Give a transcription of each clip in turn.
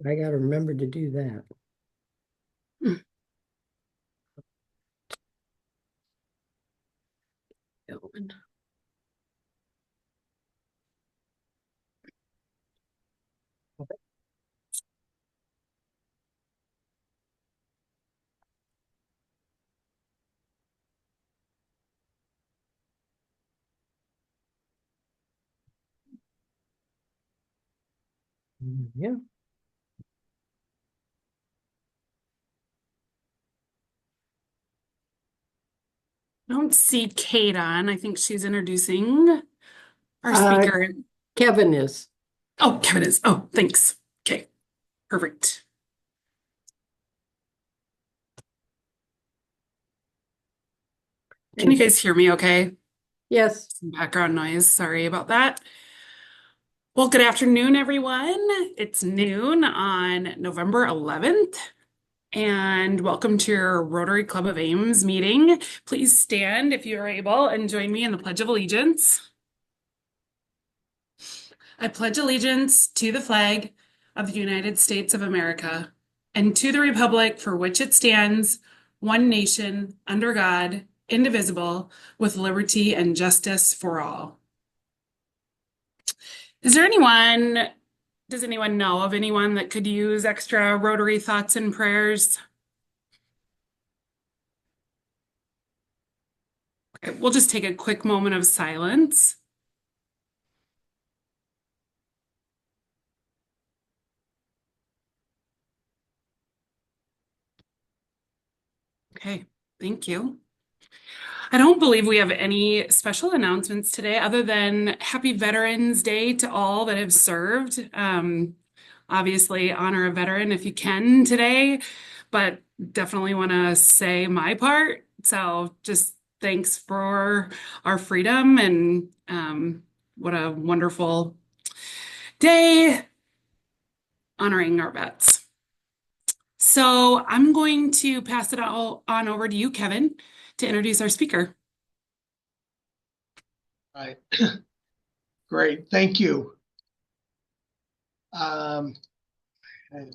I got to remember to do that. Yeah. I don't see Kate on. I think she's introducing our Uh, speaker. Kevin is. Oh, Kevin is. Oh, thanks. Okay, perfect. Can you And guys hear me okay? yes, Some background noise. Sorry about that. Well, good afternoon, everyone. It's noon on November 11th, and welcome to your Rotary Club of Ames meeting. Please stand if you are able and join me in the Pledge of Allegiance. I pledge allegiance to the flag of the United States of America and to the republic for which it stands, one nation, under God, indivisible, with liberty and justice for all. Is there anyone, does anyone know of anyone that could use extra Rotary thoughts and prayers? Okay, we'll just take a quick moment of silence. Okay, thank you. I don't believe we have any special announcements today other than Happy Veterans Day to all that have served. Obviously, honor a veteran if you can today, but definitely want to say my part. So just thanks for our freedom and what a wonderful day honoring our vets. So I'm going to pass it all on over to you, Kevin, to introduce our speaker. Right. Great. Thank you. Um, I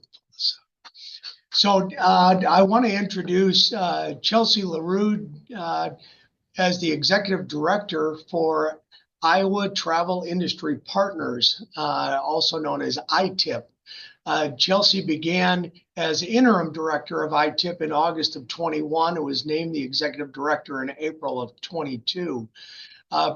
want to introduce Chelsea Lerud as the Executive Director for Iowa Travel Industry Partners, also known as ITIP. Chelsea began as interim director of ITIP in August of 21 and was named the executive director in April of 22.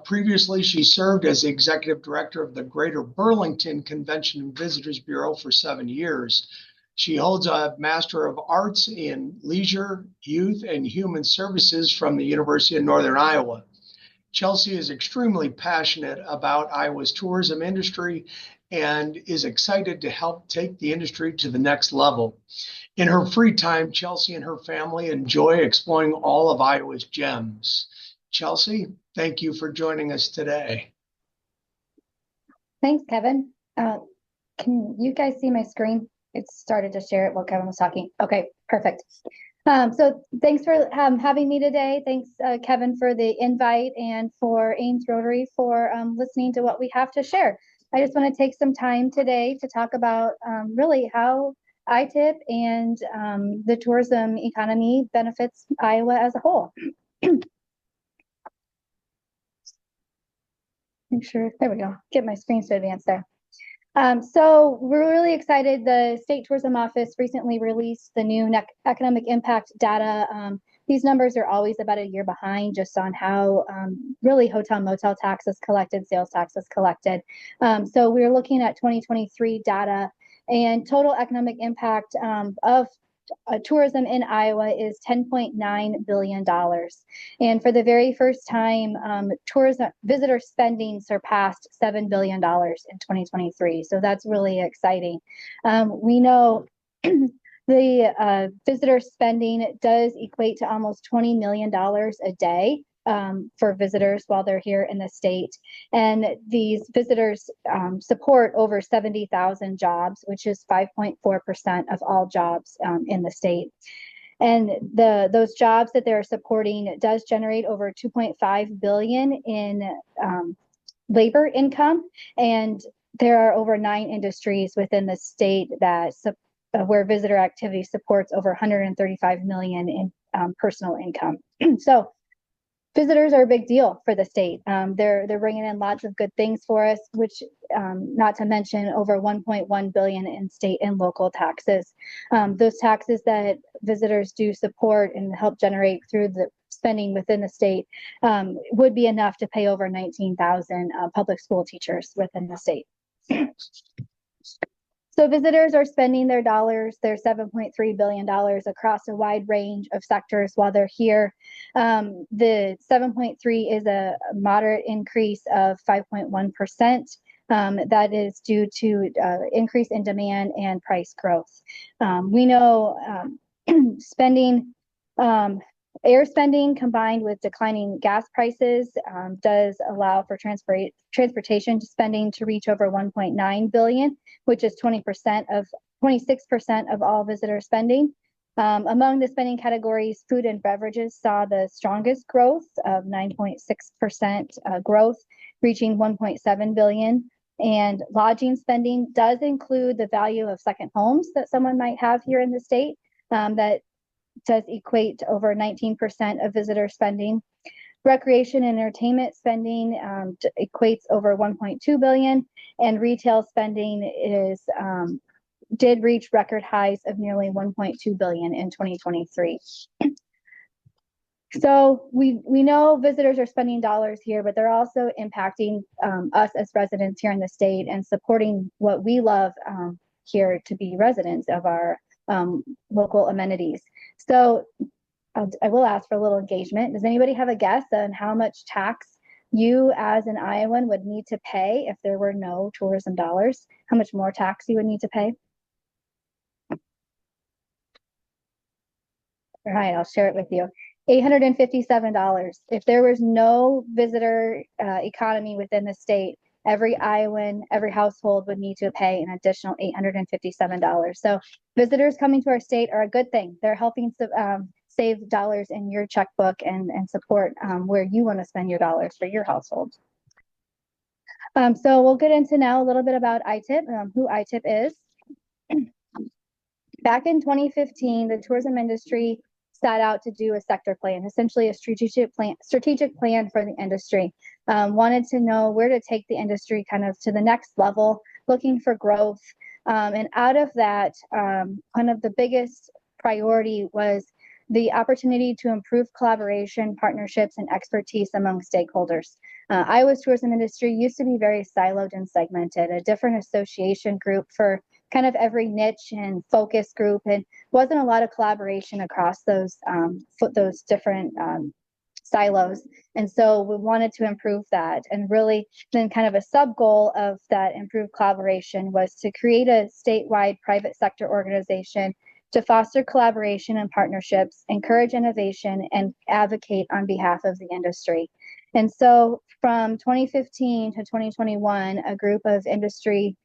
Previously, she served as the executive director of the Greater Burlington Convention and Visitors Bureau for 7 years. She holds a Master of Arts in Leisure, Youth, and Human Services from the University of Northern Iowa. Chelsea is extremely passionate about Iowa's tourism industry and is excited to help take the industry to the next level. In her free time, Chelsea and her family enjoy exploring all of Iowa's gems. Chelsea, thank you for joining us today. Thanks, Kevin. Can you guys see my screen? It started to share it while Kevin was talking. Okay, perfect. So thanks for having me today. Thanks, Kevin, for the invite and for Ames Rotary for listening to what we have to share. I just want to take some time today to talk about really how ITIP and the tourism economy benefits Iowa as a whole. Make sure, there we go. Get my screen to advance there. So we're really excited. The State Tourism Office recently released the new economic impact data. These numbers are always about a year behind just on how really hotel motel tax is collected, sales tax is collected. So we're looking at 2023 data, and total economic impact of tourism in Iowa is $10.9 billion. And for the very first time, tourism visitor spending surpassed $7 billion in 2023. So that's really exciting. We know the visitor spending does equate to almost $20 million a day for visitors while they're here in the state. And these visitors support over 70,000 jobs, which is 5.4% of all jobs in the state. And those jobs that they're supporting does generate over 2.5 billion in labor income, and there are over 9 industries within the state that where visitor activity supports over 135 million in personal income. So visitors are a big deal for the state. They're bringing in lots of good things for us, which not to mention over 1.1 billion in state and local taxes. Those taxes that visitors do support and help generate through the spending within the state would be enough to pay over 19,000 public school teachers within the state. So visitors are spending their dollars, their $7.3 billion across a wide range of sectors while they're here. The 7.3 is a moderate increase of 5.1%. That is due to increase in demand and price growth. We know spending, air spending combined with declining gas prices does allow for transportation spending to reach over 1.9 billion, which is 26% of all visitor spending. Among the spending categories, food and beverages saw the strongest growth of 9.6% growth, reaching 1.7 billion. And lodging spending does include the value of second homes that someone might have here in the state. That does equate to over 19% of visitor spending. Recreation and entertainment spending equates over 1.2 billion, and retail spending did reach record highs of nearly 1.2 billion in 2023. So we know visitors are spending dollars here, but they're also impacting us as residents here in the state and supporting what we love here to be residents of our local amenities. So I will ask for a little engagement. Does anybody have a guess on how much tax you as an Iowan would need to pay if there were no tourism dollars? How much more tax you would need to pay? All right, I'll share it with you. $857. If there was no visitor economy within the state, every Iowan, every household would need to pay an additional $857. So visitors coming to our state are a good thing. They're helping save dollars in your checkbook and support where you want to spend your dollars for your household. So we'll get into now a little bit about ITIP, who ITIP is. Back in 2015, the tourism industry set out to do a sector plan, essentially a strategic plan for the industry. Wanted to know where to take the industry kind of to the next level, looking for growth. And out of that, one of the biggest priority was the opportunity to improve collaboration, partnerships, and expertise among stakeholders. Iowa's tourism industry used to be very siloed and segmented, a different association group for kind of every niche and focus group, and wasn't a lot of collaboration across those different silos. And so we wanted to improve that. And really then kind of a sub goal of that improved collaboration was to create a statewide private sector organization to foster collaboration and partnerships, encourage innovation, and advocate on behalf of the industry. And so from 2015 to 2021, a group of industry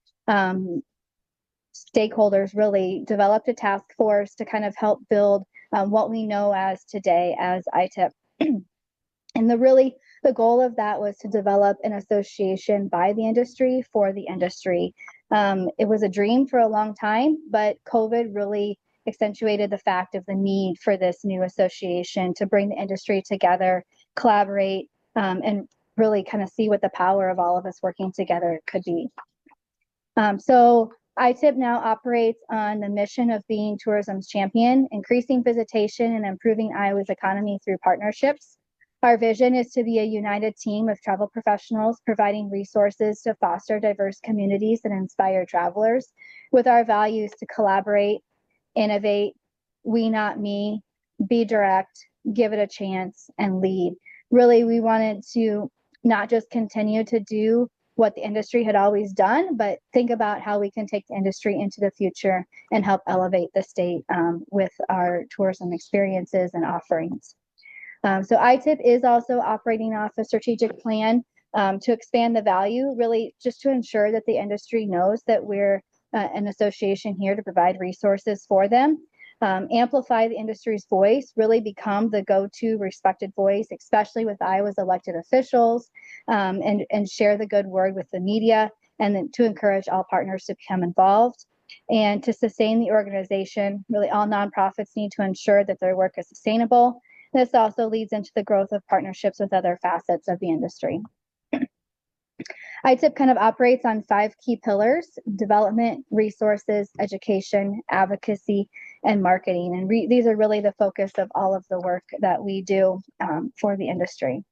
stakeholders really developed a task force to kind of help build what we know as today as ITIP. And the goal of that was to develop an association by the industry for the industry. It was a dream for a long time, but COVID really accentuated the fact of the need for this new association to bring the industry together, collaborate, and really kind of see what the power of all of us working together could be. So ITIP now operates on the mission of being tourism's champion, increasing visitation and improving Iowa's economy through partnerships. Our vision is to be a united team of travel professionals providing resources to foster diverse communities and inspire travelers, with our values to collaborate, innovate, we not me, be direct, give it a chance, and lead. Really, we wanted to not just continue to do what the industry had always done, but think about how we can take the industry into the future and help elevate the state with our tourism experiences and offerings. So ITIP is also operating off a strategic plan to expand the value, really just to ensure that the industry knows that we're an association here to provide resources for them. Amplify the industry's voice, really become the go-to respected voice, especially with Iowa's elected officials, and share the good word with the media and then to encourage all partners to become involved. And to sustain the organization, really all nonprofits need to ensure that their work is sustainable. This also leads into the growth of partnerships with other facets of the industry. ITIP kind of operates on 5 key pillars: development, resources, education, advocacy, and marketing. And these are really the focus of all of the work that we do for the industry.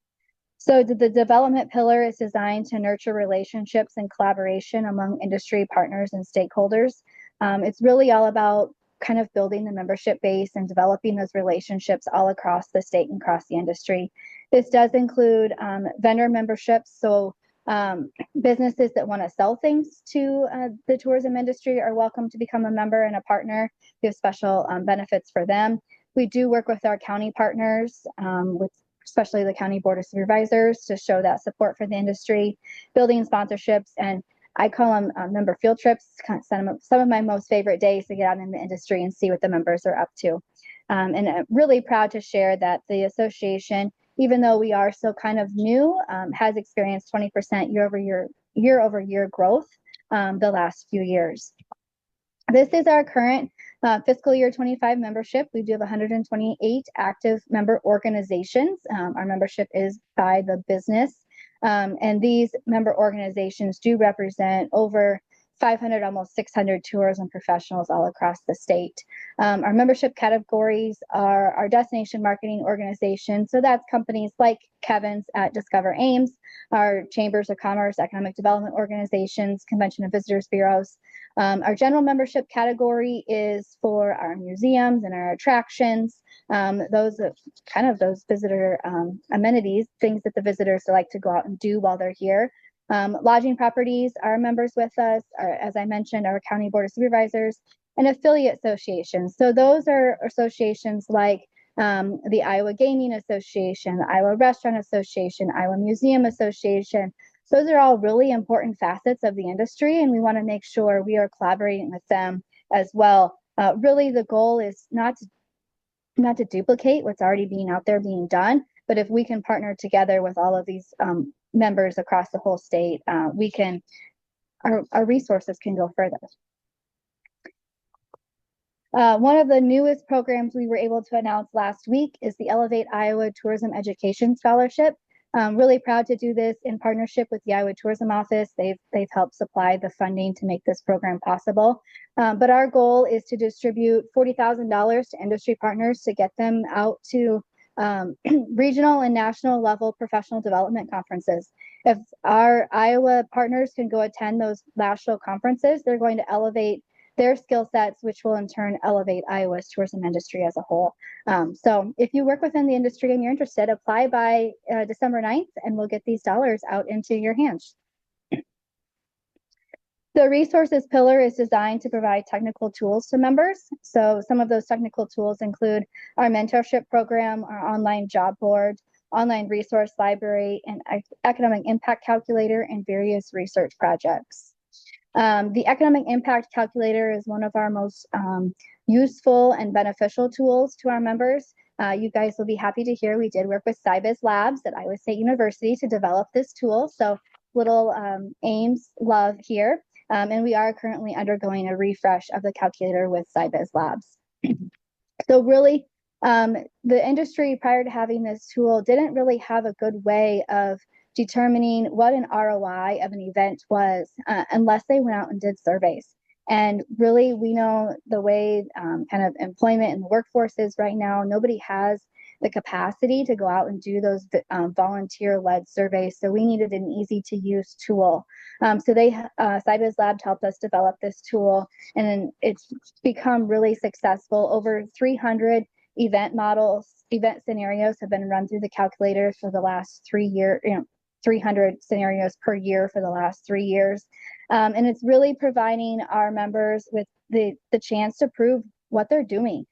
So the development pillar is designed to nurture relationships and collaboration among industry partners and stakeholders. It's really all about kind of building the membership base and developing those relationships all across the state and across the industry. This does include vendor memberships. So businesses that want to sell things to the tourism industry are welcome to become a member and a partner. We have special benefits for them. We do work with our county partners, with especially the County Board of Supervisors, to show that support for the industry, building sponsorships, and I call them member field trips. Some of my most favorite days to get out in the industry and see what the members are up to. And I'm really proud to share that the association, even though we are still kind of new, has experienced 20% year-over-year growth the last few years. This is our current fiscal year 25 membership. We do have 128 active member organizations. Our membership is by the business. And these member organizations do represent over 500, almost 600 tourism professionals all across the state. Our membership categories are our destination marketing organization. So that's companies like Kevin's at Discover Ames, our chambers of commerce, economic development organizations, convention and visitors bureaus. Our general membership category is for our museums and our attractions. Those visitor amenities, things that the visitors like to go out and do while they're here. Lodging properties are members with us, as I mentioned, our County Board of Supervisors, and affiliate associations. So those are associations like the Iowa Gaming Association, the Iowa Restaurant Association, Iowa Museum Association. So those are all really important facets of the industry, and we want to make sure we are collaborating with them as well. Really, the goal is not to duplicate what's already being done, but if we can partner together with all of these members across the whole state, our resources can go further. One of the newest programs we were able to announce last week is the Elevate Iowa Tourism Education Scholarship. Really proud to do this in partnership with the Iowa Tourism Office. They've helped supply the funding to make this program possible. But our goal is to distribute $40,000 to industry partners to get them out to regional and national level professional development conferences. If our Iowa partners can go attend those national conferences, they're going to elevate their skill sets, which will in turn elevate Iowa's tourism industry as a whole. So if you work within the industry and you're interested, apply by December 9th, and we'll get these dollars out into your hands. The resources pillar is designed to provide technical tools to members. So some of those technical tools include our mentorship program, our online job board, online resource library, and economic impact calculator, and various research projects. The economic impact calculator is one of our most useful and beneficial tools to our members. You guys will be happy to hear we did work with Cybiz Labs at Iowa State University to develop this tool. So little Ames love here. And we are currently undergoing a refresh of the calculator with Cybiz Labs. So really, the industry prior to having this tool didn't really have a good way of determining what an ROI of an event was unless they went out and did surveys. And really, we know the way kind of employment and the workforce is right now, nobody has the capacity to go out and do those volunteer-led surveys. So we needed an easy-to-use tool. So Cybiz Labs helped us develop this tool, and it's become really successful. Over 300 event scenarios have been run through the calculator for the last 3 years, 300 scenarios per year for the last 3 years. And it's really providing our members with the chance to prove what they're doing.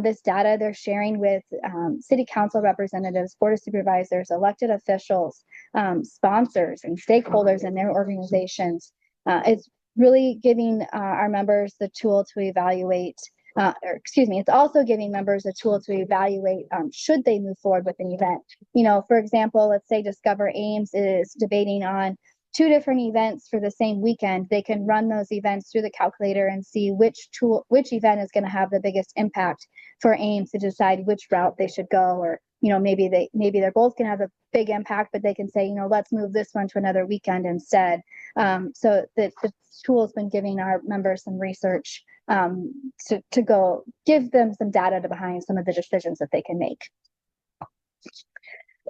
This data they're sharing with city council representatives, board of supervisors, elected officials, sponsors, and stakeholders in their organizations. It's really giving our members the tool to evaluate, it's also giving members a tool to evaluate should they move forward with an event. For example, let's say Discover Ames is debating on two different events for the same weekend, they can run those events through the calculator and see which event is going to have the biggest impact for Ames to decide which route they should go. Or, maybe they're both going to have a big impact, but they can say, let's move this one to another weekend instead. So the tool has been giving our members some research to go give them some data behind some of the decisions that they can make.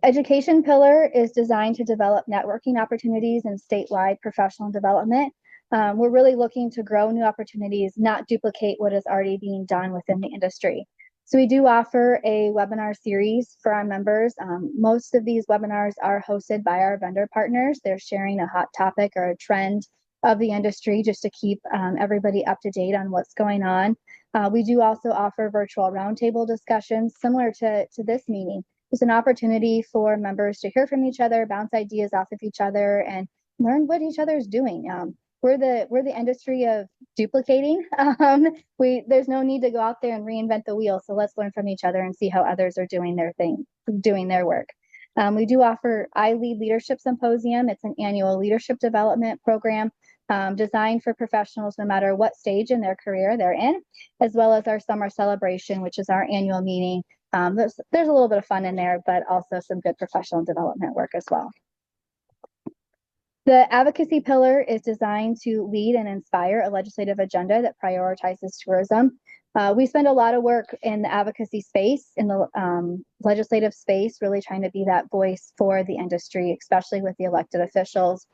Education pillar is designed to develop networking opportunities and statewide professional development. We're really looking to grow new opportunities, not duplicate what is already being done within the industry. So we do offer a webinar series for our members. Most of these webinars are hosted by our vendor partners. They're sharing a hot topic or a trend of the industry just to keep everybody up to date on what's going on. We do also offer virtual roundtable discussions similar to this meeting. It's an opportunity for members to hear from each other, bounce ideas off of each other, and learn what each other is doing. We're the industry of duplicating. There's no need to go out there and reinvent the wheel. So let's learn from each other and see how others are doing their thing, doing their work. We do offer iLead Leadership Symposium. It's an annual leadership development program designed for professionals no matter what stage in their career they're in, as well as our summer celebration, which is our annual meeting. There's a little bit of fun in there, but also some good professional development work as well. The advocacy pillar is designed to lead and inspire a legislative agenda that prioritizes tourism. We spend a lot of work in the advocacy space, in the legislative space, really trying to be that voice for the industry, especially with the elected officials.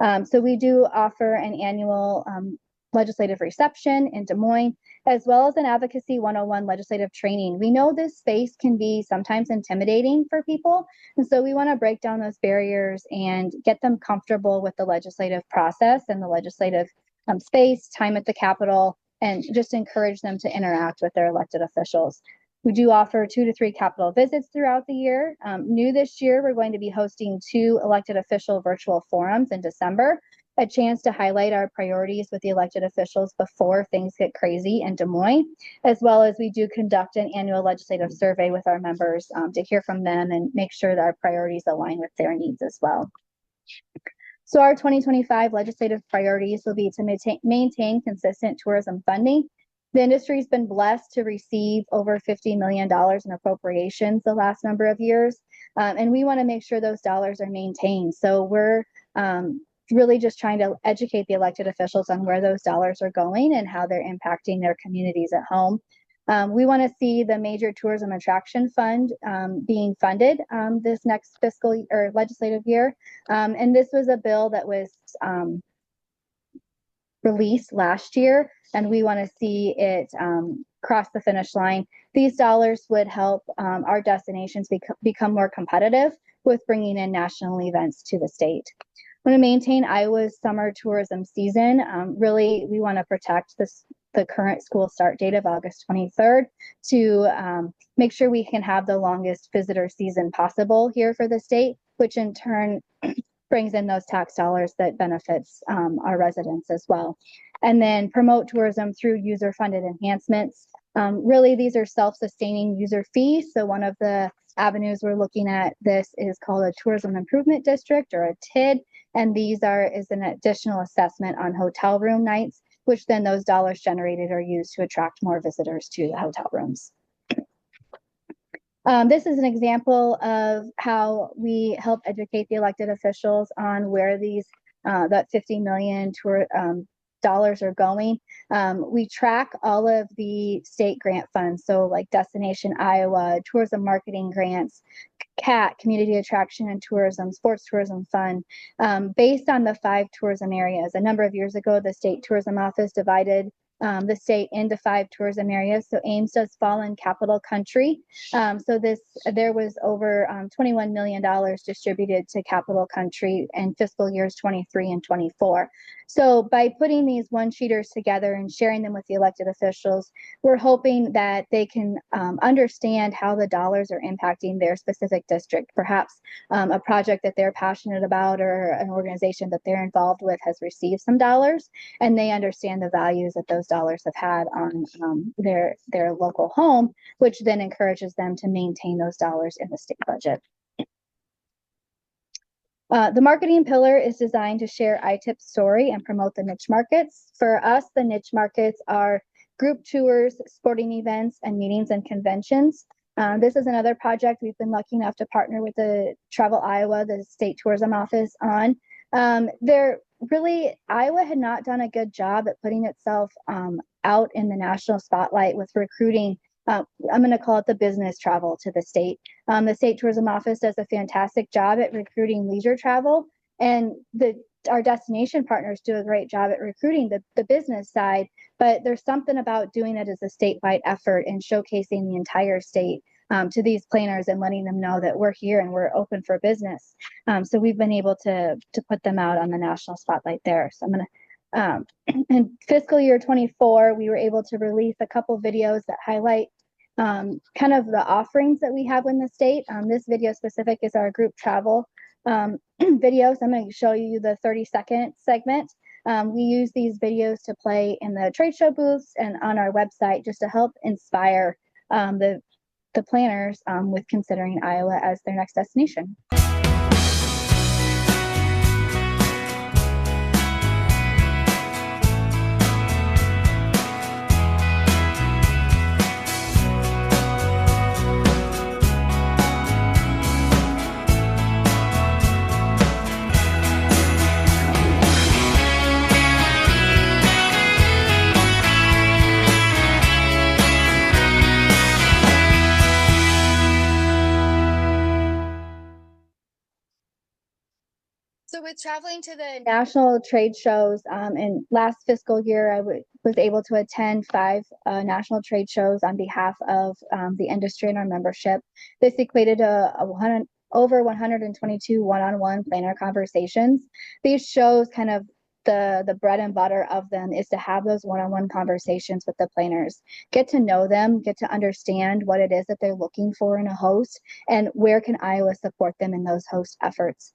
So we do offer an annual legislative reception in Des Moines, as well as an Advocacy 101 legislative training. We know this space can be sometimes intimidating for people, and so we want to break down those barriers and get them comfortable with the legislative process and the legislative space, time at the Capitol, and just encourage them to interact with their elected officials. We do offer 2 to 3 Capitol visits throughout the year. New this year, we're going to be hosting 2 elected official virtual forums in December, a chance to highlight our priorities with the elected officials before things get crazy in Des Moines, as well as we do conduct an annual legislative survey with our members to hear from them and make sure that our priorities align with their needs as well. So our 2025 legislative priorities will be to maintain consistent tourism funding. The industry's been blessed to receive over $50 million in appropriations the last number of years, and we want to make sure those dollars are maintained. So we're really just trying to educate the elected officials on where those dollars are going and how they're impacting their communities at home. We want to see the major tourism attraction fund being funded this next fiscal or legislative year. And this was a bill that was released last year, and we want to see it cross the finish line. These dollars would help our destinations become more competitive with bringing in national events to the state. We want to maintain Iowa's summer tourism season. Really, we want to protect the current school start date of August 23rd to make sure we can have the longest visitor season possible here for the state, which in turn brings in those tax dollars that benefits our residents as well. And then promote tourism through user-funded enhancements. Really, these are self-sustaining user fees. So one of the avenues we're looking at this is called a tourism improvement district, or a TID, and is an additional assessment on hotel room nights, which then those dollars generated are used to attract more visitors to the hotel rooms. This is an example of how we help educate the elected officials on where that $50 million dollars are going. We track all of the state grant funds, so like Destination Iowa, tourism marketing grants, CAT, Community Attraction and Tourism, Sports Tourism Fund, based on the 5 tourism areas. A number of years ago, the State Tourism Office divided the state into 5 tourism areas. So Ames does fall in Capital Country. So there was over $21 million distributed to Capital Country in fiscal years 23 and 24. So by putting these one-sheeters together and sharing them with the elected officials, we're hoping that they can understand how the dollars are impacting their specific district. Perhaps a project that they're passionate about or an organization that they're involved with has received some dollars, and they understand the values that those dollars have had on their local home, which then encourages them to maintain those dollars in the state budget. The marketing pillar is designed to share iTip's story and promote the niche markets. For us, the niche markets are group tours, sporting events, and meetings and conventions. This is another project we've been lucky enough to partner with the Travel Iowa, the state tourism office, on. Iowa had not done a good job at putting itself out in the national spotlight with recruiting. I'm going to call it the business travel to the state. The state tourism office does a fantastic job at recruiting leisure travel, and our destination partners do a great job at recruiting the business side. But there's something about doing it as a statewide effort and showcasing the entire state to these planners and letting them know that we're here and we're open for business. So we've been able to put them out on the national spotlight there. So I'm going to in fiscal year 24, we were able to release a couple videos that highlight kind of the offerings that we have in the state. This video specific is our group travel videos. I'm going to show you the 30-second segment. We use these videos to play in the trade show booths and on our website just to help inspire the planners with considering Iowa as their next destination. So with traveling to the national trade shows, in last fiscal year, I was able to attend 5 national trade shows on behalf of the industry and our membership. This equated to over 122 one-on-one planner conversations. These shows kind of the bread and butter of them is to have those one-on-one conversations with the planners, get to know them, get to understand what it is that they're looking for in a host, and where can Iowa support them in those host efforts.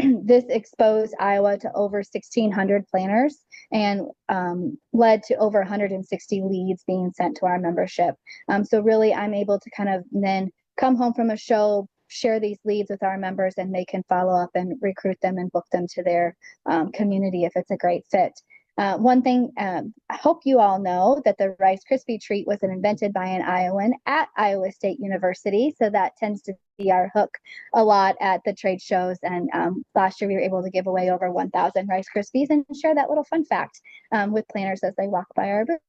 This exposed Iowa to over 1,600 planners and led to over 160 leads being sent to our membership. So really, I'm able to kind of then come home from a show, share these leads with our members, and they can follow up and recruit them and book them to their community if it's a great fit. One thing, I hope you all know that the Rice Krispie treat was invented by an Iowan at Iowa State University. So that tends to be our hook a lot at the trade shows. And last year we were able to give away over 1,000 Rice Krispies and share that little fun fact with planners as they walk by our booth.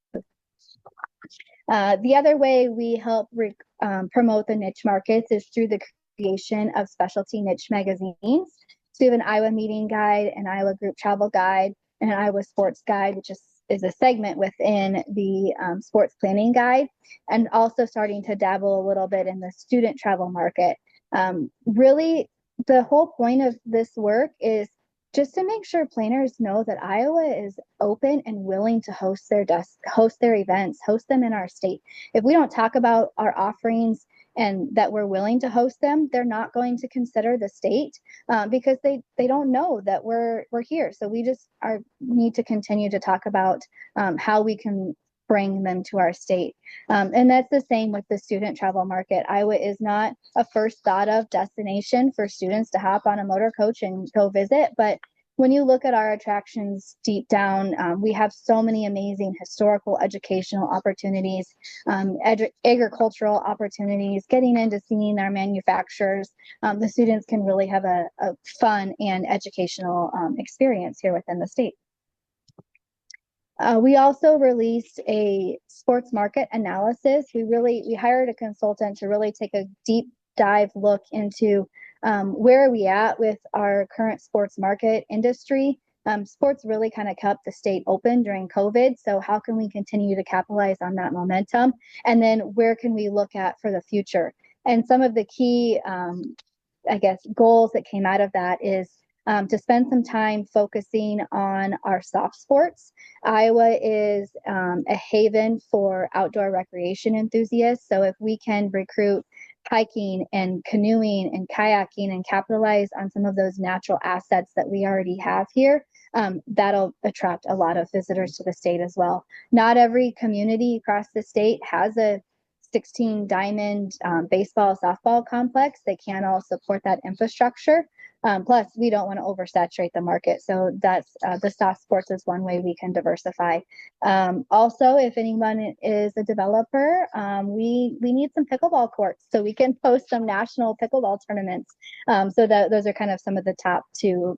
The other way we help promote the niche markets is through the creation of specialty niche magazines. So we have an Iowa meeting guide, an Iowa group travel guide, and an Iowa sports guide, which is a segment within the sports planning guide, and also starting to dabble a little bit in the student travel market. Really, the whole point of this work is just to make sure planners know that Iowa is open and willing to host their events, host them in our state. If we don't talk about our offerings and that we're willing to host them, they're not going to consider the state because they don't know that we're here. So we just need to continue to talk about how we can bring them to our state. And that's the same with the student travel market. Iowa is not a first thought of destination for students to hop on a motor coach and go visit, but when you look at our attractions deep down, we have so many amazing historical, educational opportunities, agricultural opportunities, getting into seeing our manufacturers. The students can really have a fun and educational experience here within the state. We also released a sports market analysis. We hired a consultant to really take a deep dive look into where are we at with our current sports market industry. Sports really kind of kept the state open during COVID. So how can we continue to capitalize on that momentum? And then where can we look at for the future? And some of the key, goals that came out of that is to spend some time focusing on our soft sports. Iowa is a haven for outdoor recreation enthusiasts. So if we can recruit hiking and canoeing and kayaking and capitalize on some of those natural assets that we already have here, that'll attract a lot of visitors to the state as well. Not every community across the state has a 16 diamond baseball softball complex. They can't all support that infrastructure. Plus, we don't want to oversaturate the market. So that's the soft sports is one way we can diversify. Also, if anyone is a developer, we need some pickleball courts so we can host some national pickleball tournaments. So that those are kind of some of the top two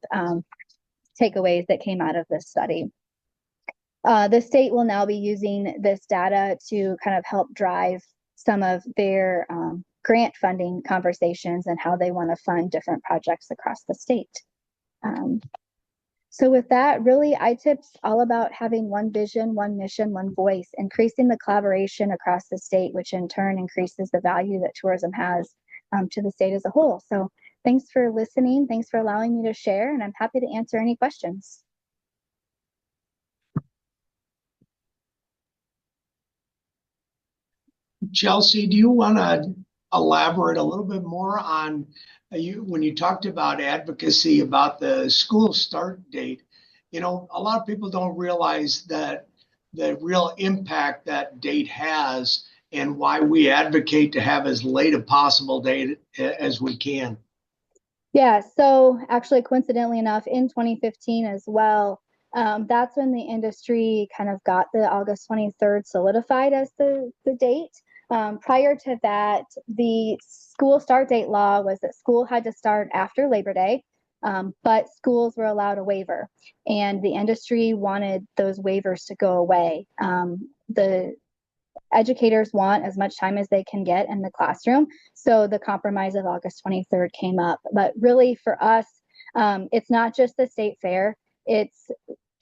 takeaways that came out of this study. The state will now be using this data to kind of help drive some of their grant funding conversations and how they want to fund different projects across the state. So with that, really, ITIP's all about having one vision, one mission, one voice, increasing the collaboration across the state, which in turn increases the value that tourism has to the state as a whole. So thanks for listening. Thanks for allowing me to share, and I'm happy to answer any questions. Chelsea, do you want to elaborate a little bit more on when you talked about advocacy about the school start date? You know, a lot of people don't realize that the real impact that date has and why we advocate to have as late a possible date as we can. Yeah, so actually, coincidentally enough, in 2015 as well, that's when the industry kind of got the August 23rd solidified as the date. Prior to that, the school start date law was that school had to start after Labor Day, but schools were allowed a waiver, and the industry wanted those waivers to go away. The educators want as much time as they can get in the classroom. So the compromise of August 23rd came up. But really for us, it's not just the state fair, it's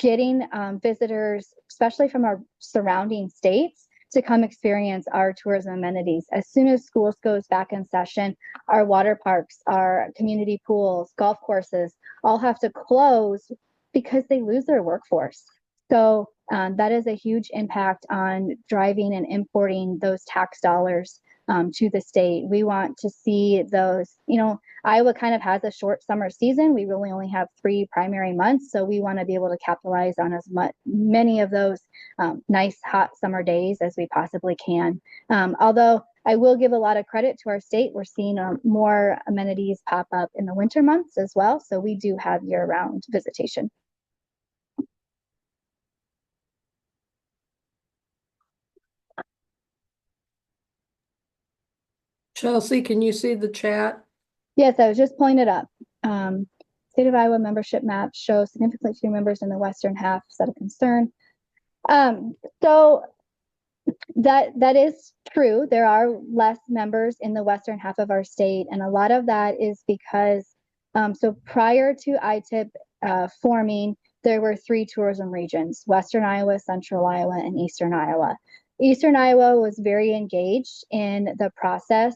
getting visitors, especially from our surrounding states, to come experience our tourism amenities. As soon as schools goes back in session, our water parks, our community pools, golf courses all have to close because they lose their workforce. So that is a huge impact on driving and importing those tax dollars to the state. We want to see those, you know, Iowa kind of has a short summer season. We really only have 3 primary months. So we want to be able to capitalize on as many of those nice hot summer days as we possibly can. Although I will give a lot of credit to our state. We're seeing more amenities pop up in the winter months as well. So we do have year-round visitation. Chelsea, can you see the chat? Yes, I was just pulling it up. State of Iowa membership map shows significantly fewer members in the western half. Is that a concern? So that is true. There are less members in the western half of our state, and a lot of that is because so prior to ITIP forming, there were 3 tourism regions: Western Iowa, Central Iowa, and Eastern Iowa. Eastern Iowa was very engaged in the process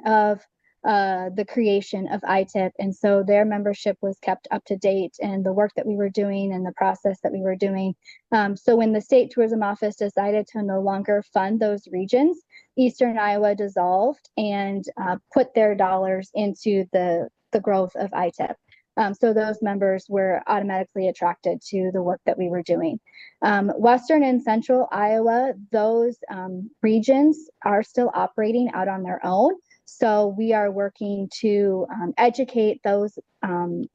of the creation of ITIP. And so their membership was kept up to date and the work that we were doing and the process that we were doing. So when the state tourism office decided to no longer fund those regions, Eastern Iowa dissolved and put their dollars into the growth of ITIP. So those members were automatically attracted to the work that we were doing. Western and Central Iowa, those regions are still operating out on their own. So we are working to educate those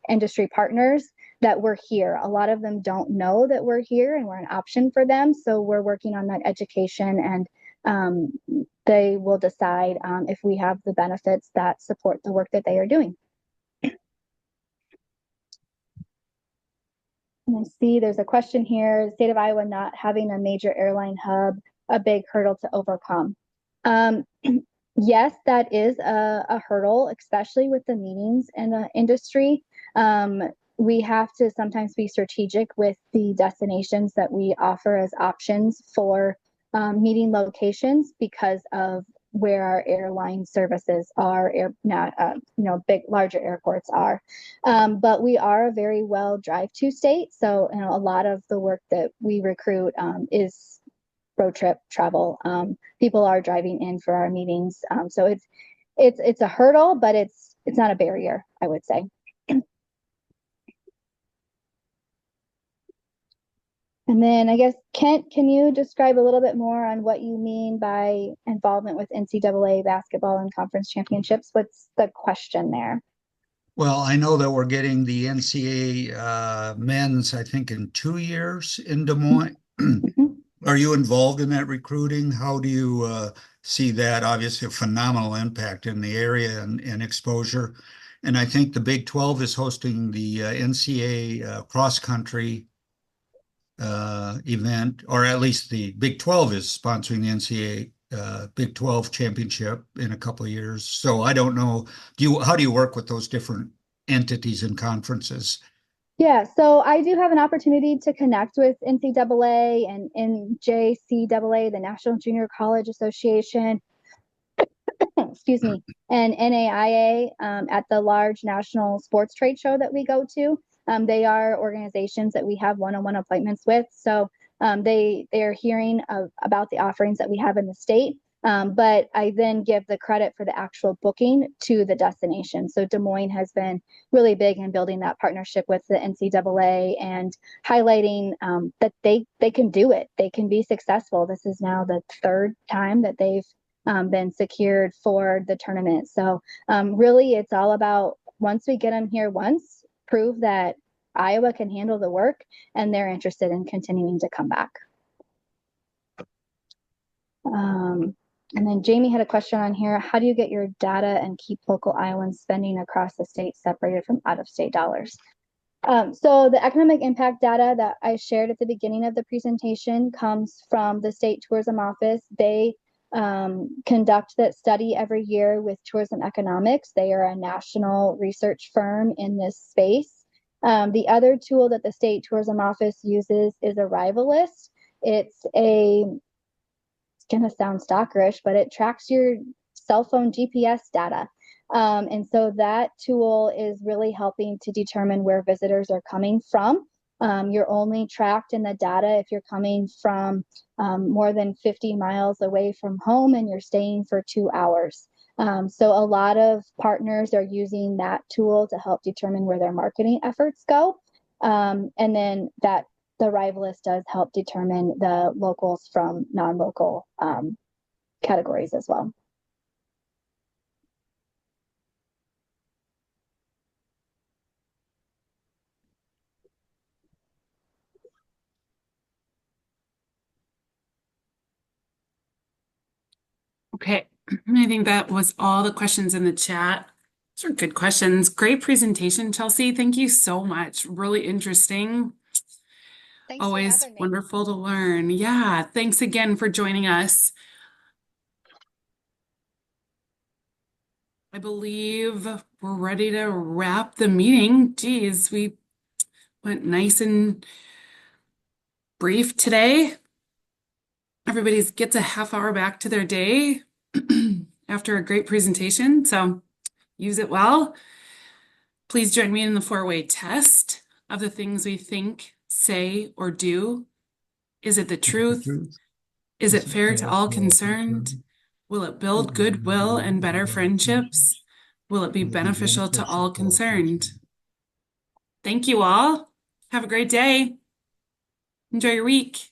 industry partners that we're here. A lot of them don't know that we're here and we're an option for them. So we're working on that education, and they will decide if we have the benefits that support the work that they are doing. And I see there's a question here: the state of Iowa not having a major airline hub, a big hurdle to overcome. Yes, that is a hurdle, especially with the meetings in the industry. We have to sometimes be strategic with the destinations that we offer as options for meeting locations because of where our airline services are, larger airports are. But we are a very well drive-to state, so a lot of the work that we recruit is road trip travel. People are driving in for our meetings, so it's a hurdle, but it's not a barrier, I would say. And then I guess, Kent, can you describe a little bit more on what you mean by involvement with NCAA basketball and conference championships? What's the question there? Well, I know that we're getting the NCAA men's, I think, in 2 years in Des Moines. Mhm. Are you involved in that recruiting? How do you see that? Obviously, a phenomenal impact in the area and exposure. And I think the Big 12 is hosting the NCAA cross country event, or at least the Big 12 is sponsoring the NCAA Big 12 championship in a couple of years. So I don't know. How do you work with those different entities and conferences? Yeah, so I do have an opportunity to connect with NCAA and NJCAA, the National Junior College Association, excuse me, and NAIA at the large national sports trade show that we go to. They are organizations that we have one-on-one appointments with. So they are hearing about the offerings that we have in the state. But I then give the credit for the actual booking to the destination. So Des Moines has been really big in building that partnership with the NCAA and highlighting that they can do it. They can be successful. This is now the third time that they've been secured for the tournament. So really, it's all about once we get them here once, prove that Iowa can handle the work and they're interested in continuing to come back. And then Jamie had a question on here. How do you get your data and keep local Iowans spending across the state separated from out-of-state dollars? So the economic impact data that I shared at the beginning of the presentation comes from the State Tourism Office. They conduct that study every year with Tourism Economics. They are a national research firm in this space. The other tool that the State Tourism Office uses is Arrival List. It's going to sound stalkerish, but it tracks your cell phone GPS data. And so that tool is really helping to determine where visitors are coming from. You're only tracked in the data if you're coming from more than 50 miles away from home and you're staying for 2 hours. So a lot of partners are using that tool to help determine where their marketing efforts go. And then the Arrival List does help determine the locals from non-local categories as well. Okay, I think that was all the questions in the chat. Those are good questions. Great presentation, Chelsea. Thank you so much. Really interesting. Thanks for Always having me. wonderful to learn. Yeah, thanks again for joining us. I believe we're ready to wrap the meeting. Geez, we went nice and brief today. Everybody gets a half hour back to their day after a great presentation, so use it well. Please join me in the four-way test of the things we think, say, or do. Is it the truth? Is it fair to all concerned? Will it build goodwill and better friendships? Will it be beneficial to all concerned? Thank you all. Have a great day. Enjoy your week.